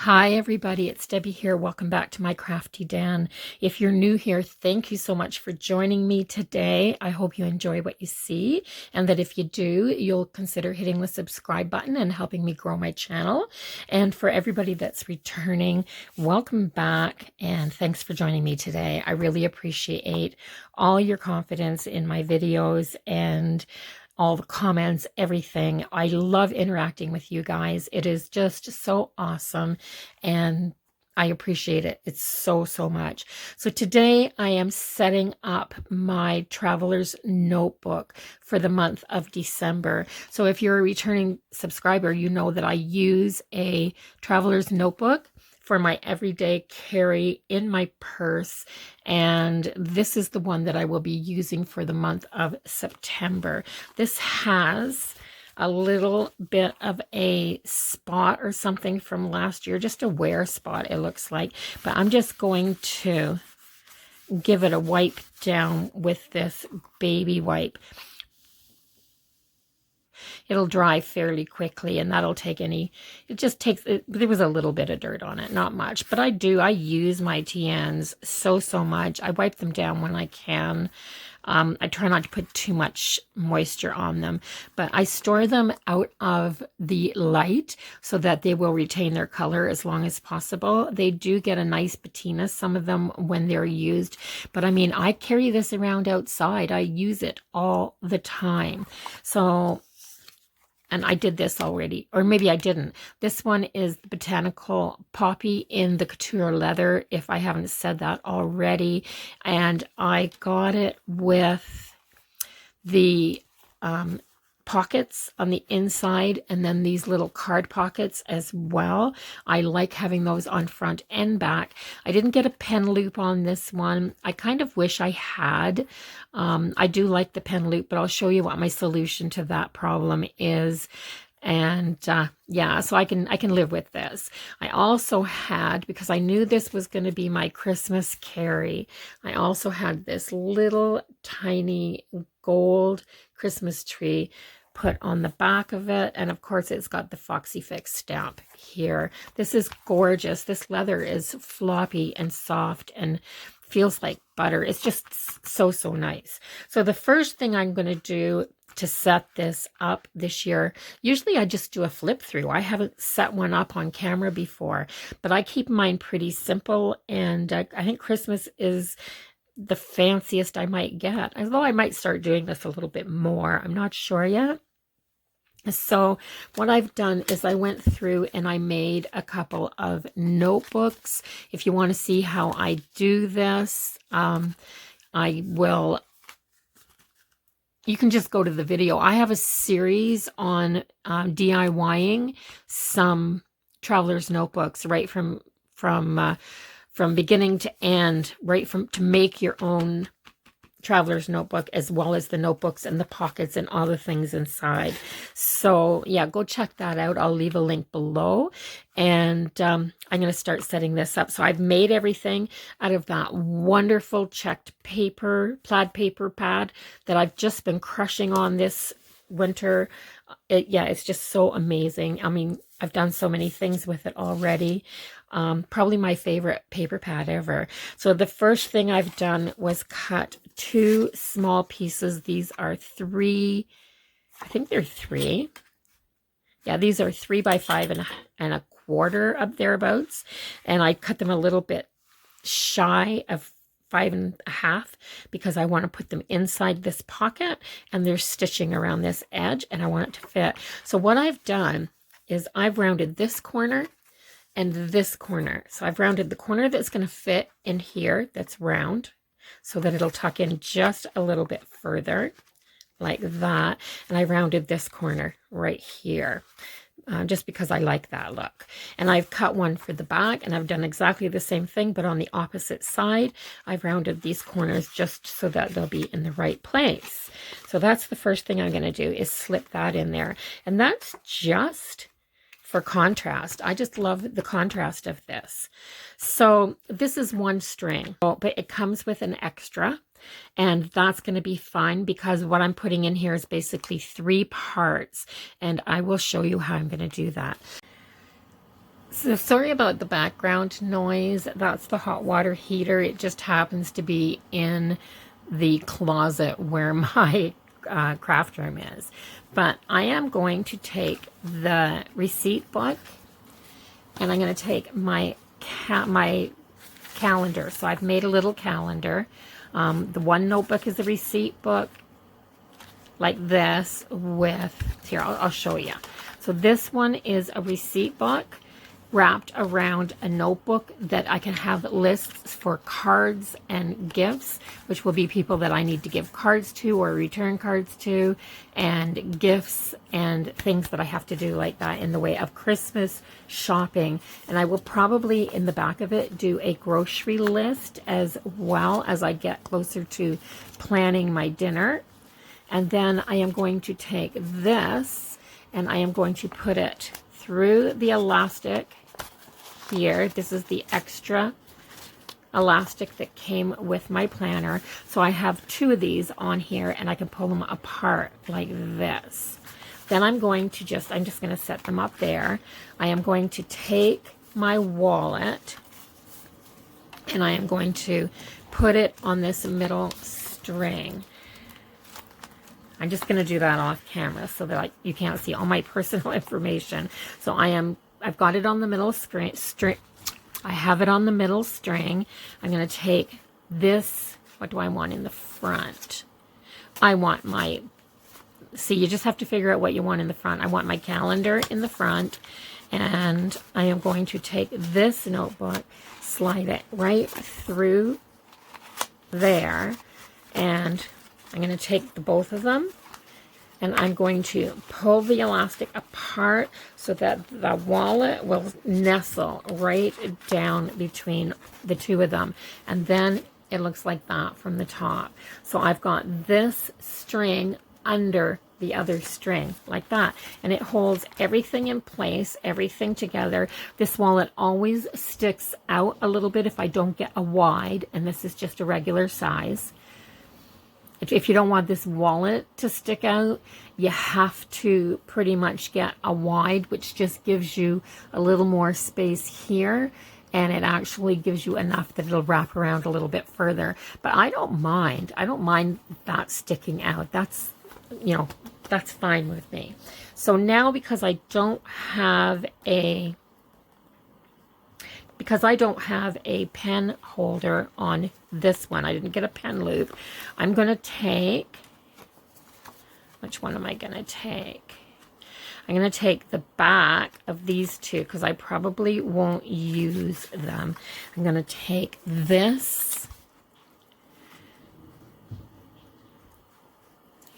Hi everybody, it's Debbie here. Welcome back to my Crafty Den. If you're new here, thank you so much for joining me today. I hope you enjoy what you see, and that if you do, you'll consider hitting the subscribe button and helping me grow my channel. And for everybody that's returning, welcome back and thanks for joining me today. I really appreciate all your confidence in my videos and all the comments, everything. I love interacting with you guys. It is just so awesome, and I appreciate it. It's so much. So today I am setting up my traveler's notebook for the month of December. So if you're a returning subscriber, you know that I use a traveler's notebook for my everyday carry in my purse, and this is the one that I will be using for the month of September. This has a little bit of a spot or something from last year, just a wear spot it looks like, but I'm just going to give it a wipe down with this baby wipe. It'll dry fairly quickly, and that'll take it just takes, there was a little bit of dirt on it, not much, but I use my TNs so much. I wipe them down when I can. I try not to put too much moisture on them, but I store them out of the light so that they will retain their color as long as possible. They do get a nice patina, some of them, when they're used, but I mean, I carry this around outside. I use it all the time. So, and I did this already, or maybe I didn't. This one is the Botanical Poppy in the couture leather, if I haven't said that already. And I got it with the pockets on the inside, and then these little card pockets as well. I like having those on front and back. I didn't get a pen loop on this one. I kind of wish I had. I do like the pen loop, but I'll show you what my solution to that problem is. And yeah, so I can live with this. I also had, because I knew this was going to be my Christmas carry, I also had this little tiny gold Christmas tree put on the back of it, and of course it's got the Foxy Fix stamp here. This is gorgeous. This leather is floppy and soft and feels like butter. It's just so nice. So the first thing I'm going to do to set this up this year, usually I just do a flip through. I haven't set one up on camera before, but I keep mine pretty simple, and I think Christmas is the fanciest I might get, although I might start doing this a little bit more. I'm not sure yet. So what I've done is I went through and I made a couple of notebooks. If you want to see how I do this, you can just go to the video. I have a series on DIYing some traveler's notebooks, right from beginning to end, to make your own traveler's notebook, as well as the notebooks and the pockets and all the things inside. So yeah, go check that out. I'll leave a link below, and I'm going to start setting this up. So I've made everything out of that wonderful checked paper, plaid paper pad that I've just been crushing on this winter. Yeah, it's just so amazing. I mean, I've done so many things with it already. Probably my favorite paper pad ever. So the first thing I've done was cut 2 small pieces. These are 3, I think they're 3. Yeah, these are 3 by 5 and a quarter, up thereabouts. And I cut them a little bit shy of 5.5 because I want to put them inside this pocket, and there's stitching around this edge, and I want it to fit. So what I've done is I've rounded this corner and this corner. So I've rounded the corner that's going to fit in here, that's round, so that it'll tuck in just a little bit further, like that. And I rounded this corner right here, just because I like that look. And I've cut one for the back, and I've done exactly the same thing, but on the opposite side. I've rounded these corners just so that they'll be in the right place. So that's the first thing I'm going to do, is slip that in there. And that's just for contrast. I just love the contrast of this. So this is 1 string, but it comes with an extra, and that's going to be fine because what I'm putting in here is basically 3 parts, and I will show you how I'm going to do that. So sorry about the background noise. That's the hot water heater. It just happens to be in the closet where my craft room is. But I am going to take the receipt book and I'm going to take my calendar. So I've made a little calendar. The one notebook is a receipt book like this with, here, I'll show you. So this one is a receipt book wrapped around a notebook that I can have lists for cards and gifts, which will be people that I need to give cards to or return cards to, and gifts and things that I have to do like that in the way of Christmas shopping. And I will probably, in the back of it, do a grocery list as well as I get closer to planning my dinner. And then I am going to take this and I am going to put it through the elastic here. This is the extra elastic that came with my planner. So I have two of these on here and I can pull them apart like this. Then I'm just going to set them up there. I am going to take my wallet and I am going to put it on this middle string. I'm just going to do that off camera so that you can't see all my personal information. So I've got it on the middle string. I have it on the middle string. I'm going to take this. What do I want in the front? I want see, you just have to figure out what you want in the front. I want my calendar in the front. And I am going to take this notebook, slide it right through there. And I'm going to take both of them and I'm going to pull the elastic apart so that the wallet will nestle right down between the two of them. And then it looks like that from the top. So I've got this string under the other string like that, and it holds everything in place, everything together. This wallet always sticks out a little bit if I don't get a wide, and this is just a regular size. If you don't want this wallet to stick out, you have to pretty much get a wide, which just gives you a little more space here, and it actually gives you enough that it'll wrap around a little bit further. But I don't mind that sticking out. That's, that's fine with me. So now because I don't have a pen holder on this one, I didn't get a pen loop, I'm going to take, which one am I going to take? I'm going to take the back of these two because I probably won't use them. I'm going to take this. I'm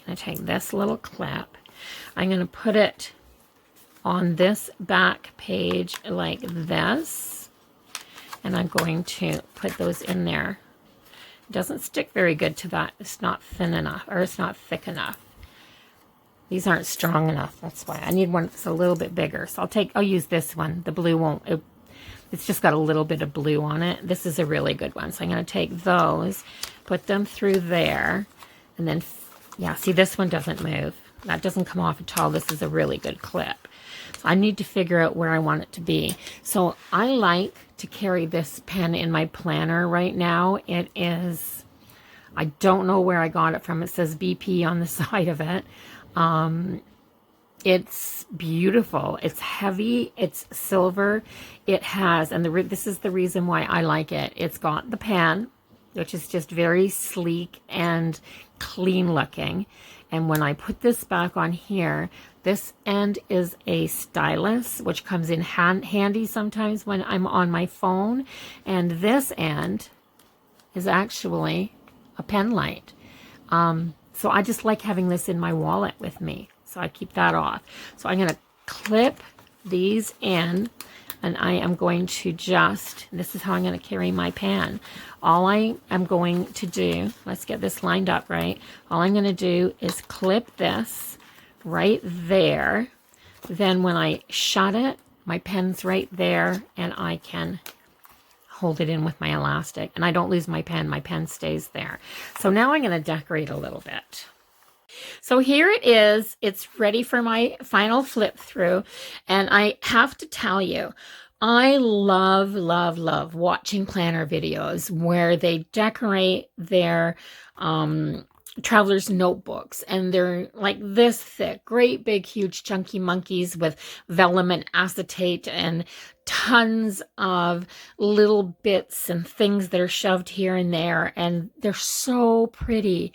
going to take this little clip. I'm going to put it on this back page like this. And I'm going to put those in there. It doesn't stick very good to that. It's not thin enough, or it's not thick enough. These aren't strong enough. That's why I need one that's a little bit bigger. So I'll use this one. The blue won't. It's just got a little bit of blue on it. This is a really good one. So I'm going to take those, put them through there, and then, yeah, see, this one doesn't move. That doesn't come off at all. This is a really good clip. So I need to figure out where I want it to be. So I like to carry this pen in my planner right now. It is, I don't know where I got it from. It says BP on the side of it. It's beautiful. It's heavy. It's silver. It has, and this is the reason why I like it. It's got the pen, which is just very sleek and clean looking. And when I put this back on here, this end is a stylus, which comes in handy sometimes when I'm on my phone. And this end is actually a pen light. So I just like having this in my wallet with me. So I keep that off. So I'm going to clip these in, and I am going to this is how I'm going to carry my pen. All I am going to do, let's get this lined up right. All I'm going to do is clip this right there. Then when I shut it, my pen's right there, and I can hold it in with my elastic. And I don't lose my pen stays there. So now I'm going to decorate a little bit. So here it is. It's ready for my final flip through. And I have to tell you, I love, love, love watching planner videos where they decorate their traveler's notebooks, and they're like this thick, great big huge chunky monkeys with vellum and acetate and tons of little bits and things that are shoved here and there, and they're so pretty.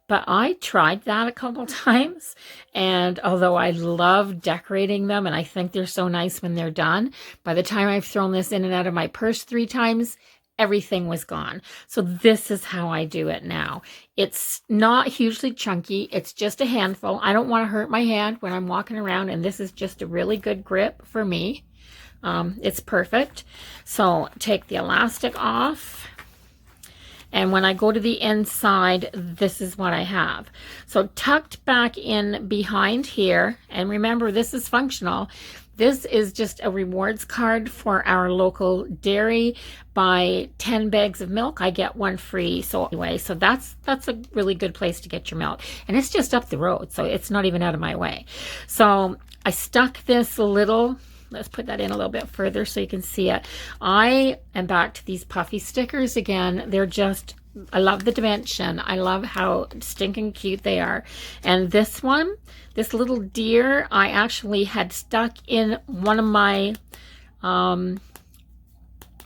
But I tried that a couple times, and although I love decorating them and I think they're so nice when they're done, by the time I've thrown this in and out of my purse 3 times, everything was gone. So this is how I do it now. It's not hugely chunky. It's just a handful. I don't want to hurt my hand when I'm walking around, and this is just a really good grip for me. It's perfect. So take the elastic off. And when I go to the inside, this is what I have. So tucked back in behind here, and remember, this is functional. This is just a rewards card for our local dairy. Buy 10 bags of milk, I get 1 free. So anyway, so that's a really good place to get your milk. And it's just up the road, so it's not even out of my way. So I stuck this little, let's put that in a little bit further so you can see it. I am back to these puffy stickers again. They're just, I love the dimension. I love how stinking cute they are. And this one, this little deer, I actually had stuck in one of my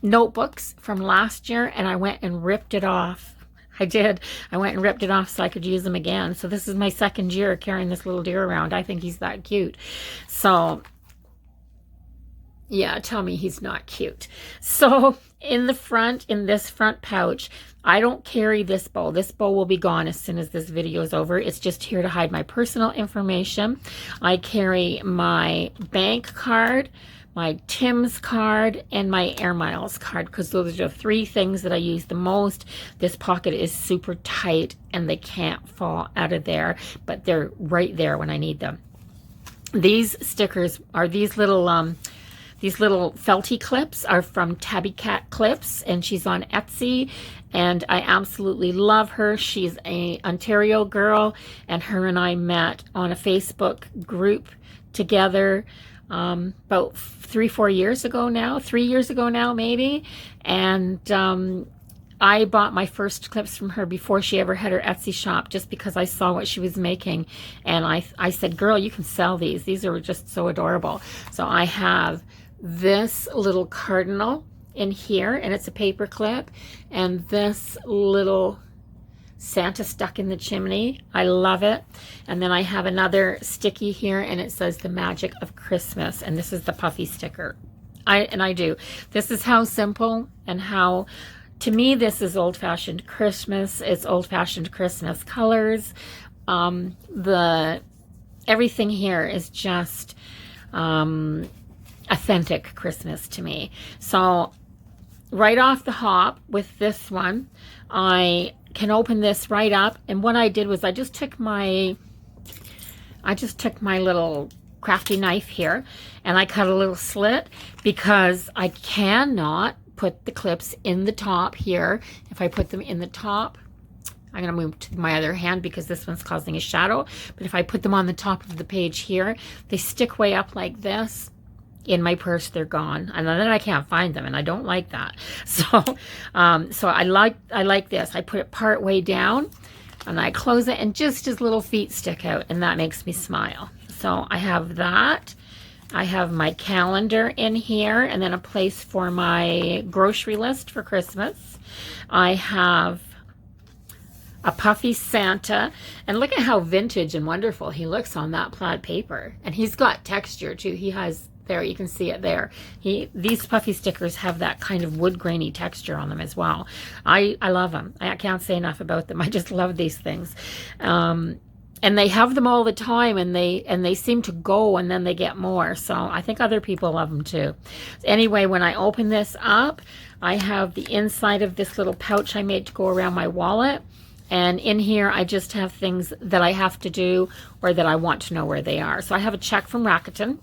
notebooks from last year, and I went and ripped it off. I did. I went and ripped it off so I could use them again. So this is my 2nd year carrying this little deer around. I think he's that cute. So yeah, tell me he's not cute. So in the front, in this front pouch, I don't carry this bow. This bow will be gone as soon as this video is over. It's just here to hide my personal information. I carry my bank card, my Tim's card, and my Air Miles card, because those are the 3 things that I use the most. This pocket is super tight and they can't fall out of there, but they're right there when I need them. These stickers are these little felty clips are from Tabby Cat Clips, and she's on Etsy, and I absolutely love her. She's a Ontario girl, and her and I met on a Facebook group together about 3-4 years ago now, 3 years ago now maybe, and I bought my first clips from her before she ever had her Etsy shop, just because I saw what she was making, and I said, girl, you can sell these. These are just so adorable. So I have this little cardinal in here, and it's a paper clip, and this little Santa stuck in the chimney. I love it. And then I have another sticky here, and it says the magic of Christmas, and this is the puffy sticker. I do. This is how simple and how, to me, this is old-fashioned Christmas. It's old-fashioned Christmas colors. Everything here is just authentic Christmas to me. So right off the hop with this one, I can open this right up, and what I did was I just took my little crafty knife here, and I cut a little slit, because I cannot put the clips in the top here. If I put them in the top, I'm going to move to my other hand because this one's causing a shadow, but if I put them on the top of the page here, they stick way up like this. In my purse, they're gone, and then I can't find them, and I don't like that. So so I like this. I put it part way down, and I close it, and just his little feet stick out, and that makes me smile. So I have that. I have my calendar in here, and then a place for my grocery list for Christmas. I have a puffy Santa, and look at how vintage and wonderful he looks on that plaid paper, and he's got texture too. He has, there, you can see it there. These puffy stickers have that kind of wood grainy texture on them as well. I love them. I can't say enough about them. I just love these things. And they have them all the time, and they seem to go, and then they get more. So I think other people love them too. Anyway, when I open this up, I have the inside of this little pouch I made to go around my wallet. And in here, I just have things that I have to do or that I want to know where they are. So I have a check from Rakuten.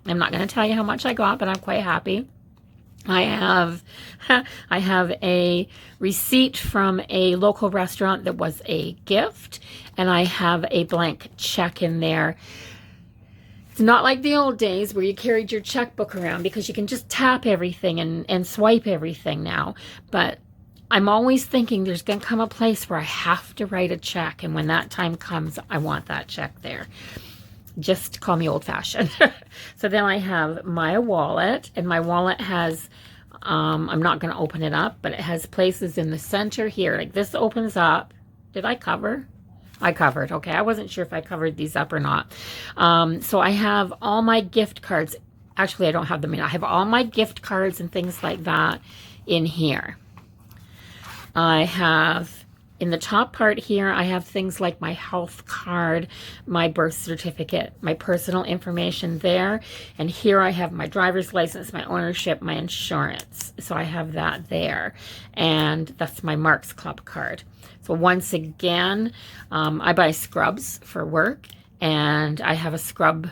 I'm not going to tell you how much I got, but I'm quite happy. I have a receipt from a local restaurant that was a gift, and I have a blank check in there. It's not like the old days where you carried your checkbook around, because you can just tap everything and swipe everything now. But I'm always thinking there's going to come a place where I have to write a check. And when that time comes, I want that check there. Just call me old-fashioned. So then I have my wallet, and my wallet has, I'm not going to open it up, but it has places in the center here. Like this opens up. Did I cover? I covered. Okay, I wasn't sure if I covered these up or not. So I have all my gift cards. Actually, I don't have them in. I have all my gift cards and things like that in here. I have, in the top part here, I have things like my health card, my birth certificate, my personal information there. And here I have my driver's license, my ownership, my insurance. So I have that there. And that's my Marks Club card. So once again, I buy scrubs for work, and I have a scrub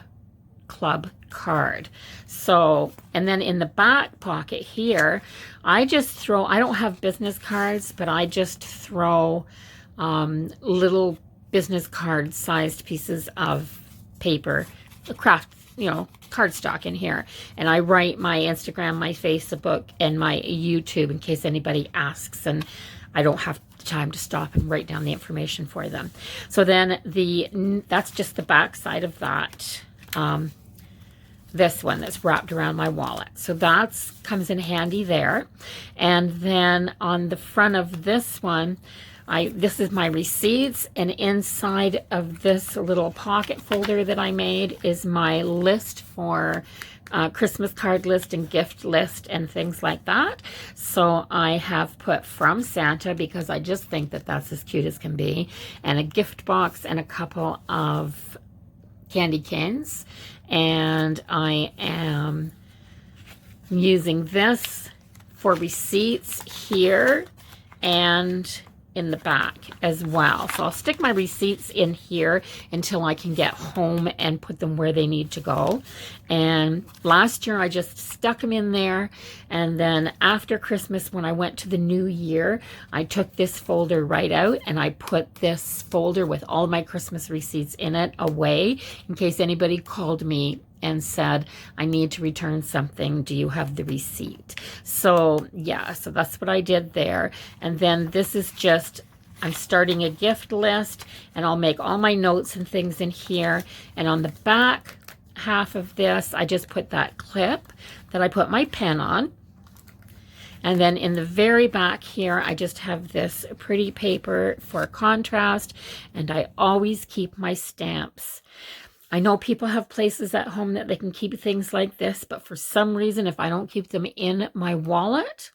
club card. So, and then in the back pocket here, I just throw, I don't have business cards, but I just throw little business card sized pieces of paper, craft, cardstock in here. And I write my Instagram, my Facebook, and my YouTube in case anybody asks, and I don't have time to stop and write down the information for them. So then that's just the back side of that. This one that's wrapped around my wallet. So that comes in handy there. And then on the front of this one, this is my receipts, and inside of this little pocket folder that I made is my list for Christmas card list and gift list and things like that. So I have put from Santa, because I just think that that's as cute as can be, and a gift box and a couple of candy canes. And I am using this for receipts here and in the back as well. So I'll stick my receipts in here until I can get home and put them where they need to go. And last year I just stuck them in there, and then after Christmas, when I went to the new year, I took this folder right out and I put this folder with all my Christmas receipts in it away, in case anybody called me and said, I need to return something, do you have the receipt? So yeah, so that's what I did there. And then this is just, I'm starting a gift list, and I'll make all my notes and things in here. And on the back half of this, I just put that clip that I put my pen on. And then in the very back here, I just have this pretty paper for contrast, and I always keep my stamps. I know people have places at home that they can keep things like this, but for some reason, if I don't keep them in my wallet,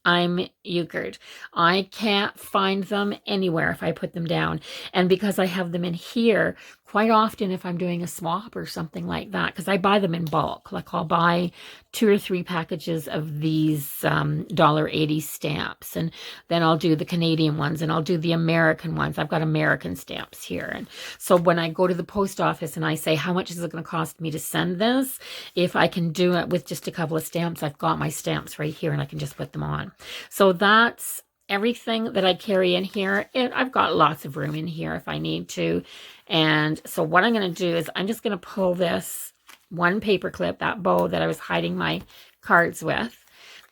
I'm euchred. I can't find them anywhere if I put them down. And because I have them in here, quite often if I'm doing a swap or something like that, because I buy them in bulk, like I'll buy 2 or 3 packages of these $1.80 stamps, and then I'll do the Canadian ones, and I'll do the American ones. I've got American stamps here. And so when I go to the post office and I say, how much is it going to cost me to send this? If I can do it with just a couple of stamps, I've got my stamps right here and I can just put them on. So that's everything that I carry in here. And I've got lots of room in here if I need to. And so what I'm going to do is I'm just going to pull this one paper clip, that bow that I was hiding my cards with,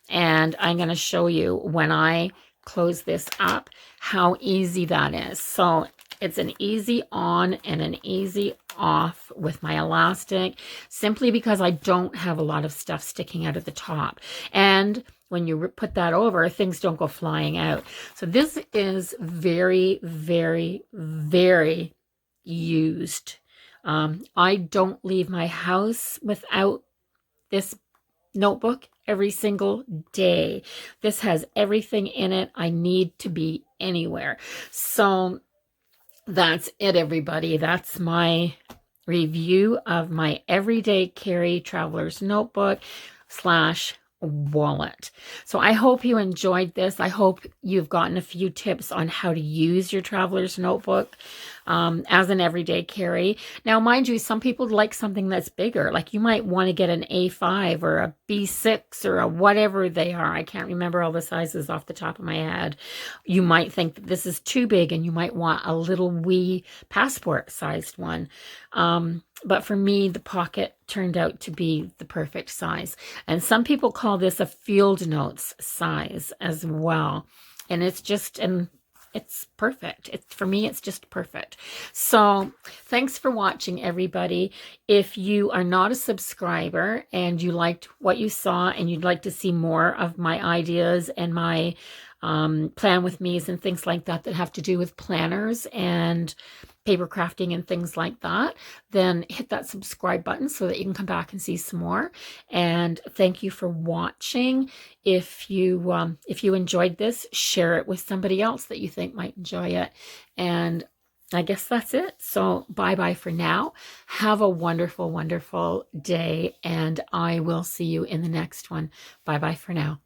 and I'm going to show you when I close this up how easy that is. So it's an easy on and an easy off with my elastic, simply because I don't have a lot of stuff sticking out of the top. And when you put that over, things don't go flying out. So this is very, very, very used. I don't leave my house without this notebook every single day. This has everything in it I need to be anywhere. So that's it, everybody. That's my review of my everyday carry traveler's notebook / wallet. So I hope you enjoyed this. I hope you've gotten a few tips on how to use your traveler's notebook as an everyday carry. Now, mind you, some people like something that's bigger. Like you might want to get an A5 or a B6 or a whatever they are. I can't remember all the sizes off the top of my head. You might think that this is too big and you might want a little wee passport sized one. But for me, the pocket turned out to be the perfect size. And some people call this a field notes size as well. And it's just, and it's perfect. For me, it's just perfect. So thanks for watching, everybody. If you are not a subscriber and you liked what you saw and you'd like to see more of my ideas and my plan with me's and things like that that have to do with planners and paper crafting and things like that, then hit that subscribe button so that you can come back and see some more. And thank you for watching. If you enjoyed this, share it with somebody else that you think might enjoy it. And I guess that's it. So bye-bye for now. Have a wonderful, wonderful day, and I will see you in the next one. Bye-bye for now.